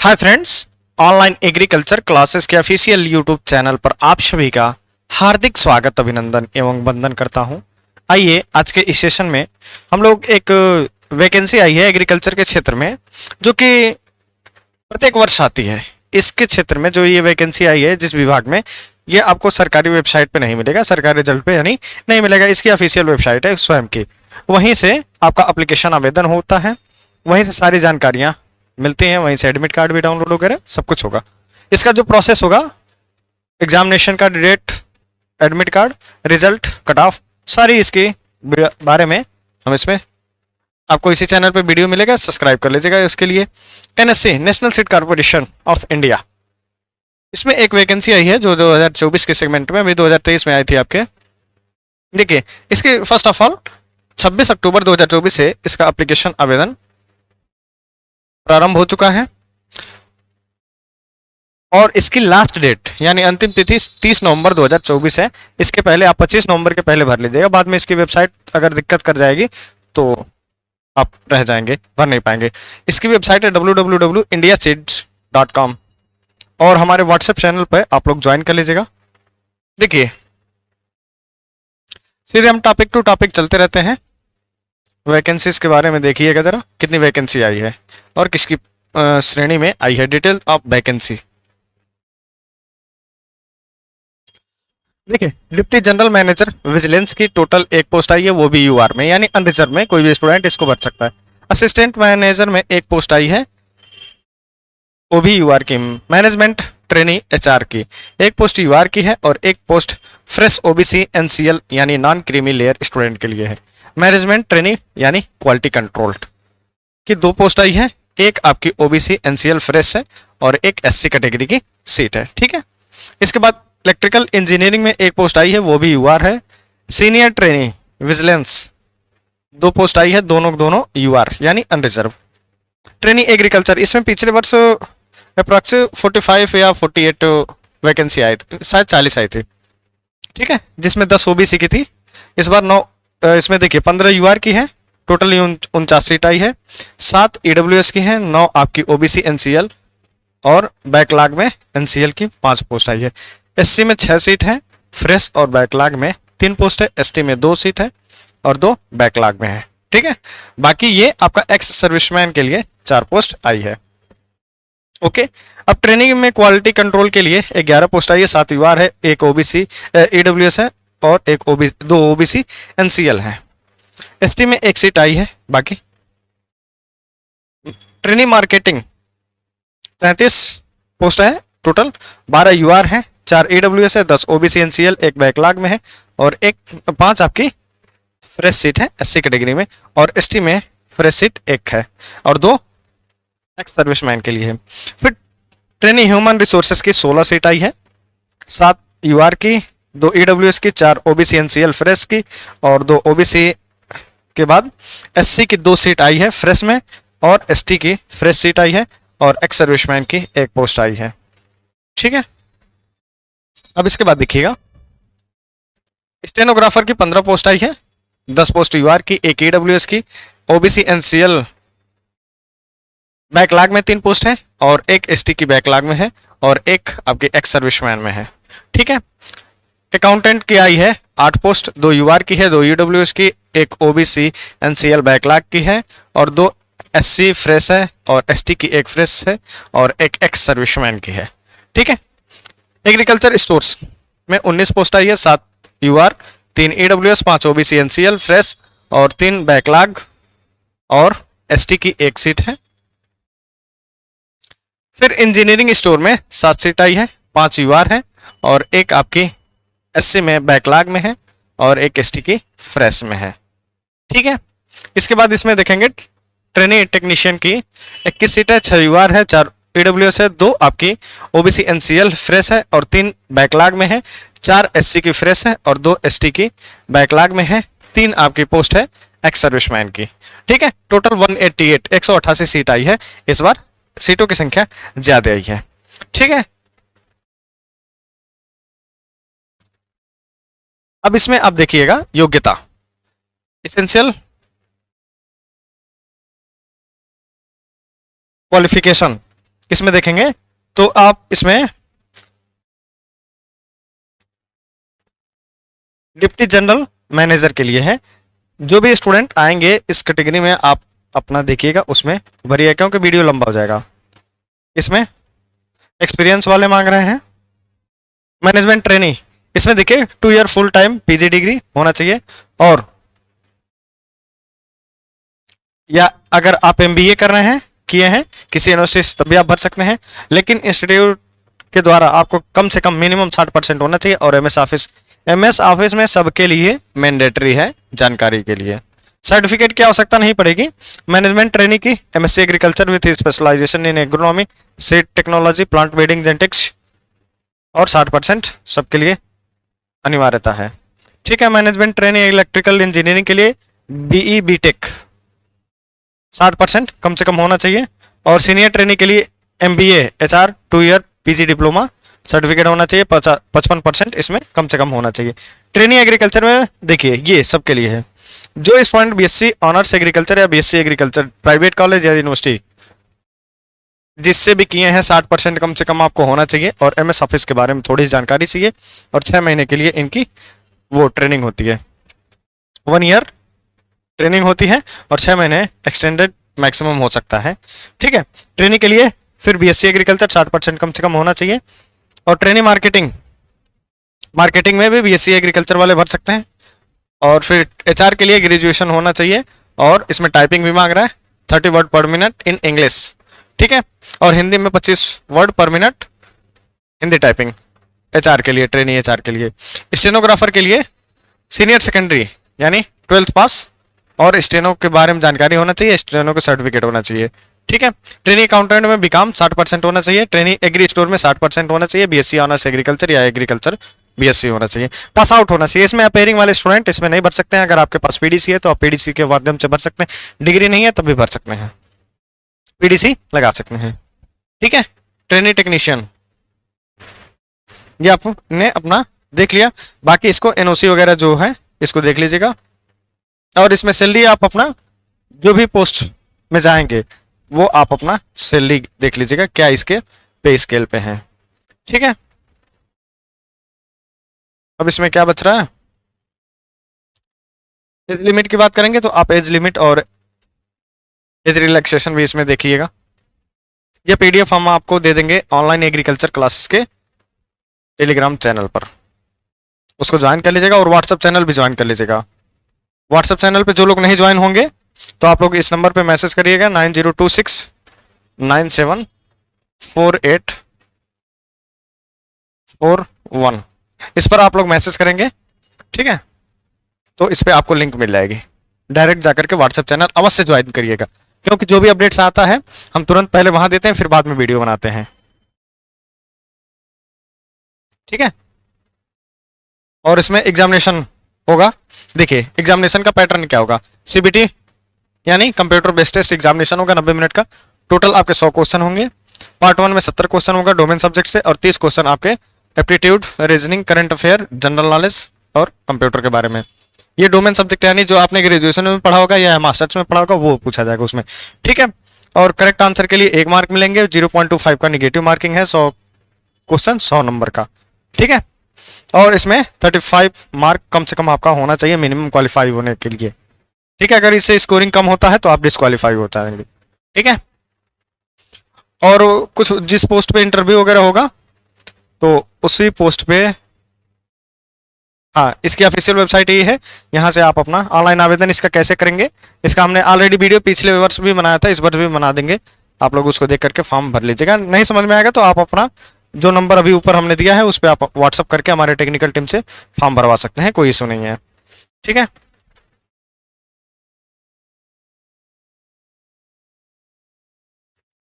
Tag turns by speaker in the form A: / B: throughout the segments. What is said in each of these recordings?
A: Hi friends, online agriculture classes के official YouTube channel पर आप सभी का हार्दिक स्वागत, अभिनंदन एवं वंदन करता हूं। आइए आज के इस सेशन में हम लोग एक वैकेंसी आई है एग्रीकल्चर के क्षेत्र में, जो कि प्रत्येक वर्ष आती है। इसके क्षेत्र में जो ये वैकेंसी आई है जिस विभाग में, ये आपको सरकारी वेबसाइट पे नहीं मिलेगा, सरकारी रिजल्ट पे यानी नहीं मिलेगा। इसकी ऑफिशियल वेबसाइट है स्वयं की, वहीं से आपका एप्लीकेशन आवेदन होता है, वहीं से सारी जानकारियां मिलती हैं, वहीं से एडमिट कार्ड भी डाउनलोड वगैरह सब कुछ होगा। इसका जो प्रोसेस होगा, एग्जामिनेशन का date, admit card, result, cut off, सारी इसके बारे में हम इसमें आपको इसी चैनल पे वीडियो मिलेगा, सब्सक्राइब कर लीजिएगा। उसके लिए NSC, national seed corporation of India, इसमें एक वैकेंसी आई है जो 2024 के सेगमेंट में, अभी 2023 में आई थी आपके। देखिए, इसके फर्स्ट ऑफ ऑल 26 अक्टूबर 2024 से इसका एप्लीकेशन आवेदन प्रारंभ हो चुका है और इसकी लास्ट डेट यानी अंतिम तिथि 30 नवंबर 2024 है। इसके पहले आप 25 नवंबर के पहले भर लीजिएगा, बाद में इसकी वेबसाइट अगर दिक्कत कर जाएगी तो आप रह जाएंगे, भर नहीं पाएंगे। इसकी वेबसाइट है www.indiaseeds.com और हमारे व्हाट्सएप चैनल पर आप लोग ज्वाइन कर लीजिएगा। देखिए, सीधे हम टॉपिक टू टॉपिक चलते रहते हैं। वैकेंसीज के बारे में देखिएगा जरा, कितनी वैकेंसी आई है और किसकी श्रेणी में आई है। डिटेल ऑफ वैकेंसी देखिए, डिप्टी जनरल मैनेजर विजिलेंस की टोटल एक पोस्ट आई है, वो भी यूआर में यानी अनरिजर्व में, कोई भी स्टूडेंट इसको भर सकता है। असिस्टेंट मैनेजर में एक पोस्ट आई है, वो भी यूआर की। मैनेजमेंट ट्रेनी एचआर की एक पोस्ट यूआर की है और एक पोस्ट फ्रेश ओबीसी एनसीएल यानी नॉन क्रीमी लेयर स्टूडेंट के लिए है। मैनेजमेंट ट्रेनी यानी क्वालिटी कंट्रोल की दो पोस्ट आई है, एक आपकी ओबीसी एनसीएल फ्रेश है और एक एससी कैटेगरी की सीट है। ठीक है, इसके बाद इलेक्ट्रिकल इंजीनियरिंग में एक पोस्ट आई है, वो भी यूआर है। सीनियर ट्रेनी विजिलेंस दो पोस्ट आई है, दोनों यूआर यानी अनरिजर्व। ट्रेनी एग्रीकल्चर, इसमें पिछले वर्ष अप्रॉक्स 45 या 48 वैकेंसी आई थी, शायद 40 आई थी। ठीक है, जिसमें 10 ओबीसी की थी। इस बार 9, इसमें देखिए 15 यूआर की है, टोटल 49 सीट आई है। 7 ईडब्ल्यूएस की है, 9 आपकी ओबीसी एनसीएल और बैकलॉग में एनसीएल की 5 पोस्ट आई है। एससी में 6 सीट है, फ्रेश और बैकलॉग में 3 पोस्ट है, एसटी में 2 सीट है और 2 बैकलॉग में है। ठीक है, बाकी ये आपका एक्स सर्विसमैन के लिए 4 पोस्ट आई है। ओके, अब ट्रेनिंग में क्वालिटी कंट्रोल के लिए 11 पोस्ट आई है, 7 यूआर है, एक ओबीसी ईडब्ल्यूएस है और एक दो ओबीसी एनसीएल है। एसटी में 1 सीट आई है। बाकी ट्रेनिंग मार्केटिंग 33 पोस्ट है, टोटल 12 यूआर है, 4 ईडब्ल्यूएस है, 10 ओबीसी एनसीएल, एक बैकलॉग में है और 5 आपकी फ्रेश सीट है एससी कैटेगरी में और एसटी में फ्रेश सीट 1 है और 2 एक्स सर्विसमैन के लिए है। फिर ट्रेनिंग ह्यूमन रिसोर्सेज की 16 सीट आई है, 7 यूआर की, 2 ईडब्ल्यूएस की, 4 ओबीसी एनसीएल फ्रेश की और 2 ओबीसी के बाद एससी की 2 सीट आई है फ्रेश में और एसटी की फ्रेश सीट आई है और एक्स सर्विसमैन की 1 पोस्ट आई है। ठीक है, अब इसके बाद देखिएगा, स्टेनोग्राफर की 15 पोस्ट आई है, 10 पोस्ट यूआर की, 1 ईडब्ल्यूएस की, ओबीसी एनसीएल बैकलॉग में 3 पोस्ट है और 1 एसटी की बैकलॉग में है और 1 आपके एक्स सर्विसमैन में है। ठीक है, अकाउंटेंट की आई है 8 पोस्ट, 2 यूआर की है, 2 यूडब्ल्यूएस की, 1 ओबीसी एनसीएल बैकलॉग की है और 2 एससी फ्रेश है और एसटी की 1 फ्रेश है और 1 एक्स सर्विसमैन की है। ठीक है, एग्रीकल्चर स्टोर्स में 19 पोस्ट आई है, 7 UR, 3 EWS, 5 OBC NCL fresh और 3 बैकलॉग और एसटी की 1 सीट है। फिर इंजीनियरिंग स्टोर में 7 सीट आई है, 5 यूआर है और 1 आपकी एससी में बैकलॉग में है और 1 एसटी की फ्रेश में है। ठीक है, इसके बाद इसमें देखेंगे ट्रेनिंग टेक्नीशियन की 21 सीट है, 6 यूआर है, 4 ईडब्ल्यूएस है, 2 आपकी ओबीसी एनसीएल फ्रेश है और 3 बैकलॉग में है, 4 एससी की फ्रेश है और 2 एसटी की बैकलॉग में है, 3 आपकी पोस्ट है एक्स सर्विसमैन की। ठीक है, टोटल 188 सीट आई है। इस बार सीटों की संख्या ज्यादा आई है। ठीक है, अब इसमें आप देखिएगा योग्यता, एसेंशियल क्वालिफिकेशन इसमें देखेंगे तो आप इसमें डिप्टी जनरल मैनेजर के लिए है। जो भी स्टूडेंट आएंगे इस कैटेगरी में आप अपना देखिएगा, उसमें भरिए क्योंकि वीडियो लंबा हो जाएगा। इसमें एक्सपीरियंस वाले मांग रहे हैं। मैनेजमेंट ट्रेनी, इसमें देखिए 2 year full time PG degree होना चाहिए, और या अगर आप एमबीए कर रहे हैं, किए हैं किसी यूनिवर्सिटी से, तब भी आप भर सकते हैं। लेकिन इंस्टीट्यूट के द्वारा आपको कम से कम मिनिमम 60% होना चाहिए। और एमएस ऑफिस में सबके लिए मैंडेटरी है, जानकारी के लिए। सर्टिफिकेट की आवश्यकता नहीं पड़ेगी। मैनेजमेंट ट्रेनिंग की MSc agriculture with specialization in agronomy, seed technology, plant breeding, genetics, और 60% सबके लिए अनिवार्यता है। ठीक है। मैनेजमेंट ट्रेनिंग इलेक्ट्रिकल इंजीनियरिंग के लिए बीई बीटेक 60% कम से कम होना चाहिए। और सीनियर ट्रेनिंग के लिए MBA HR 2 year PG diploma certificate होना चाहिए, 55% इसमें कम से कम होना चाहिए। ट्रेनिंग एग्रीकल्चर में देखिए ये सबके लिए है। जो स्टूडेंट बीएससी ऑनर्स एग्रीकल्चर या बीएससी एग्रीकल्चर प्राइवेट कॉलेज या यूनिवर्सिटी जिससे भी किए हैं, 60% कम से कम आपको होना चाहिए। और एमएस ऑफिस के बारे में थोड़ी जानकारी चाहिए। और 6 महीने के लिए इनकी वो ट्रेनिंग होती है, 1 ईयर ट्रेनिंग होती है और 6 महीने एक्सटेंडेड मैक्सिमम हो सकता है। ठीक है। ट्रेनिंग के लिए फिर बीएससी एग्रीकल्चर 60% कम से कम होना चाहिए। और ट्रेनिंग मार्केटिंग में भी बीएससी एग्रीकल्चर वाले भर सकते हैं। और फिर एचआर के लिए ग्रेजुएशन होना चाहिए। और इसमें टाइपिंग भी मांग रहा है, 30 वर्ड पर मिनट इन इंग्लिश। ठीक है। और हिंदी में 25 वर्ड पर मिनट हिंदी टाइपिंग, एचआर के लिए, ट्रेनिंग एचआर के लिए। स्टेनोग्राफर के लिए सीनियर सेकेंडरी यानी 12th पास और स्टेनो के बारे में जानकारी होना चाहिए, स्टेनो का सर्टिफिकेट होना चाहिए। ठीक है। ट्रेनिंग अकाउंटेंट में बीकॉम 60% होना चाहिए। ट्रेनिंग एग्री स्टोर में 60% होना चाहिए। बीएससी ऑनर्स एग्रीकल्चर या एग्रीकल्चर बीएससी होना चाहिए। पास आउट होना चाहिए। इसमें अपेयरिंग वाले स्टूडेंट इसमें नहीं भर सकते हैं। अगर आपके पास पीडीसी है तो आप पीडीसी के माध्यम से भर सकते हैं। डिग्री नहीं है तब भी भर सकते हैं, पीडीसी लगा सकते हैं। ठीक है। ट्रेनिंग टेक्नीशियन, ये आपने अपना देख लिया। बाकी इसको एनओसी वगैरह जो है इसको देख लीजिएगा। और इसमें सैलरी आप अपना जो भी पोस्ट में जाएंगे वो आप अपना सैलरी देख लीजिएगा, क्या इसके पे स्केल पे है। ठीक है। अब इसमें क्या बच रहा है, एज लिमिट की बात करेंगे तो आप एज लिमिट और एज रिलैक्सेशन भी इसमें देखिएगा। ये पीडीएफ हम आपको दे देंगे ऑनलाइन एग्रीकल्चर क्लासेस के टेलीग्राम चैनल पर, उसको ज्वाइन कर लीजिएगा। और व्हाट्सएप चैनल भी ज्वाइन कर लीजिएगा। व्हाट्सएप चैनल पे जो लोग नहीं ज्वाइन होंगे तो आप लोग इस नंबर पे मैसेज करिएगा 9026974841। इस पर आप लोग मैसेज करेंगे। ठीक है। तो इस पे आपको लिंक मिल जाएगी, डायरेक्ट जाकर के व्हाट्सएप चैनल अवश्य ज्वाइन करिएगा, क्योंकि जो भी अपडेट्स आता है हम तुरंत पहले वहां देते हैं, फिर बाद में वीडियो बनाते हैं। ठीक है। और इसमें एग्जामिनेशन होगा। देखिए एग्जामिनेशन का पैटर्न क्या होगा, सीबीटी यानी कंप्यूटर बेस्ड टेस्ट एग्जामिनेशन होगा 90 मिनट का। टोटल आपके 100 क्वेश्चन होंगे। पार्ट 1 में 70 क्वेश्चन होगा डोमेन सब्जेक्ट से, और 30 क्वेश्चन आपके aptitude, reasoning, current affair, general knowledge और कंप्यूटर के बारे में। ये डोमेन सब्जेक्ट यानी जो आपने ग्रेजुएशन में पढ़ा होगा या मास्टर्स में पढ़ा होगा वो पूछा जाएगा उसमें। ठीक है। और करेक्ट आंसर के लिए 1 मार्क मिलेंगे। 0.25 का निगेटिव मार्किंग है। 100 क्वेश्चन 100 नंबर का। ठीक है। और इसमें 35 मार्क कम से कम आपका होना चाहिए मिनिमम क्वालिफाई होने के लिए। ठीक है। अगर इससे स्कोरिंग कम होता है तो आप डिस्क्वालीफाई हो जाएंगे। ठीक है। और कुछ जिस पोस्ट पे इंटरव्यू वगैरह होगा तो उसी पोस्ट पे, हाँ, इसकी ऑफिशियल वेबसाइट ये है। यहाँ से आप अपना ऑनलाइन आवेदन इसका कैसे करेंगे, इसका हमने ऑलरेडी वीडियो पिछले वर्ष भी बनाया था, इस वर्ष भी बना देंगे। आप लोग उसको देख करके फॉर्म भर लीजिएगा। नहीं समझ में आएगा तो आप अपना जो नंबर अभी ऊपर हमने दिया है उस पर आप व्हाट्सअप करके हमारे टेक्निकल टीम से फॉर्म भरवा सकते हैं, कोई इशू नहीं है। ठीक है।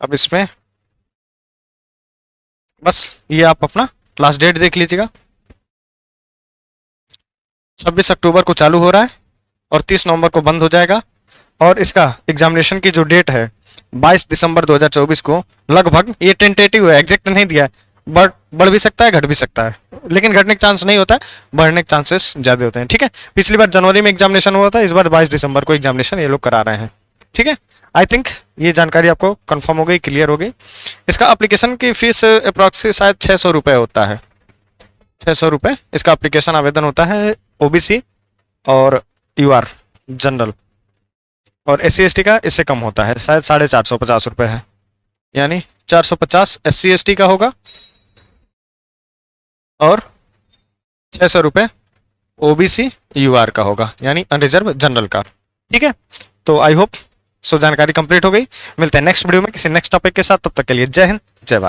A: अब इसमें बस ये आप अपना लास्ट डेट देख लीजिएगा। 26 अक्टूबर को चालू हो रहा है और 30 नवंबर को बंद हो जाएगा। और इसका एग्जामिनेशन की जो डेट है 22 दिसंबर 2024 को लगभग, ये टेंटेटिव है, एग्जैक्ट नहीं दिया है, बढ़ भी सकता है, घट भी सकता है, लेकिन घटने के चांस नहीं होता है, बढ़ने के चांसेस ज्यादा होते हैं। ठीक है। पिछली बार जनवरी में एग्जामिनेशन हुआ था, इस बार 22 दिसंबर को एग्जामिनेशन ये लोग करा रहे हैं। ठीक है। आई थिंक ये जानकारी आपको कंफर्म हो गई, क्लियर हो गई। इसका एप्लीकेशन की फीस अप्रॉक्सी शायद 600 रुपये होता है, 600 रुपये इसका एप्लीकेशन आवेदन होता है ओबीसी और यूआर जनरल, और SC/ST का इससे कम होता है, शायद 450 रुपये है, यानी 450 SC/ST का होगा और 600 रुपये OBC UR का होगा, यानी अनरिजर्व जनरल का। ठीक है, तो आई होप सो जानकारी कंप्लीट हो गई। मिलते हैं नेक्स्ट वीडियो में किसी नेक्स्ट टॉपिक के साथ, तब तक के लिए जय हिंद जय भारत।